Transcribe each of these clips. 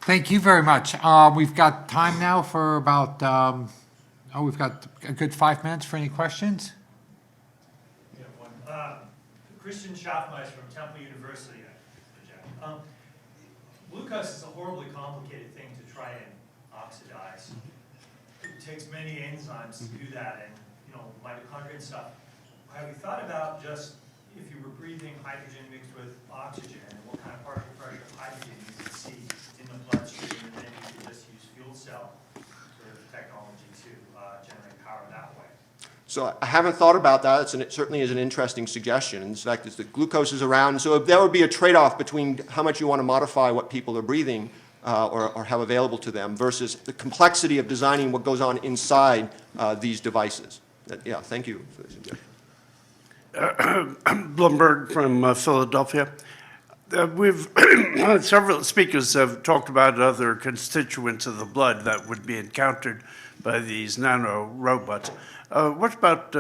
Thank you very much. We've got time now for about, we've got a good 5 minutes for any questions. Yeah, one. Christian Schaffmeister from Temple University. Glucose is a horribly complicated thing to try and oxidize. It takes many enzymes to do that, and mitochondria and stuff. Have you thought about just if you were breathing hydrogen mixed with oxygen, and what kind of particle pressure of hydrogen you could see in the bloodstream, and then you could just use fuel cell sort of technology to generate power that way? So I haven't thought about that. It certainly is an interesting suggestion. In fact, the glucose is around. So there would be a trade-off between how much you want to modify what people are breathing or have available to them versus the complexity of designing what goes on inside these devices. Yeah, thank you for the suggestion. Blumberg from Philadelphia. We've several speakers have talked about other constituents of the blood that would be encountered by these nano robots. What about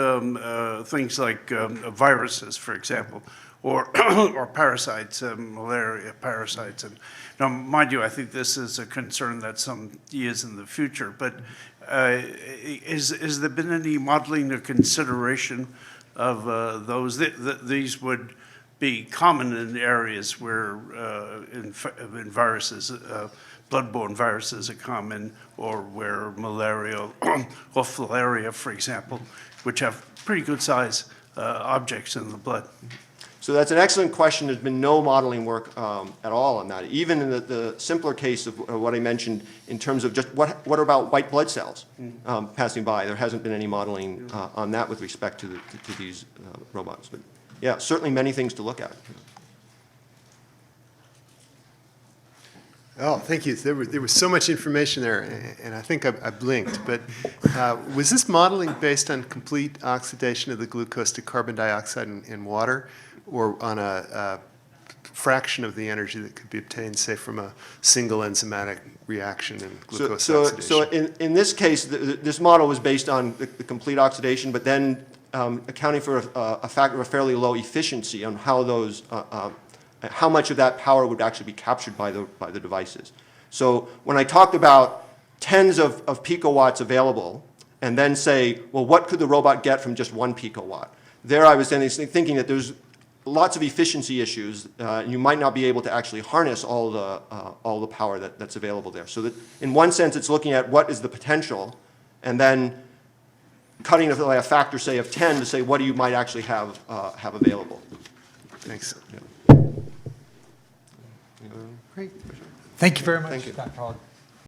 things like viruses, for example, or or parasites, malaria parasites? And now, mind you, I think this is a concern that's some years in the future. But has there been any modeling or consideration of those? These would be common in areas where in viruses, bloodborne viruses are common, or where malaria or filaria, for example, which have pretty good size objects in the blood. So that's an excellent question. There's been no modeling work at all on that. Even in the simpler case of what I mentioned in terms of just what about white blood cells passing by, there hasn't been any modeling on that with respect to these robots. But yeah, certainly many things to look at. Oh, thank you. There was so much information there, and I think I blinked. But was this modeling based on complete oxidation of the glucose to carbon dioxide in water, or on a fraction of the energy that could be obtained, say, from a single enzymatic reaction in glucose oxidation? So in this case, this model was based on the complete oxidation, but then accounting for a factor of fairly low efficiency on how those how much of that power would actually be captured by the devices. So when I talked about tens of picowatts available, and then say, well, what could the robot get from just 1 picowatt? There I was then thinking that there's lots of efficiency issues, and you might not be able to actually harness all the power that's available there. So that in one sense, it's looking at what is the potential, and then cutting it by a factor, say, of 10 to say what you might actually have available. Thanks. Yeah. Great. Thank you very much, Thank you. Dr. Hogg.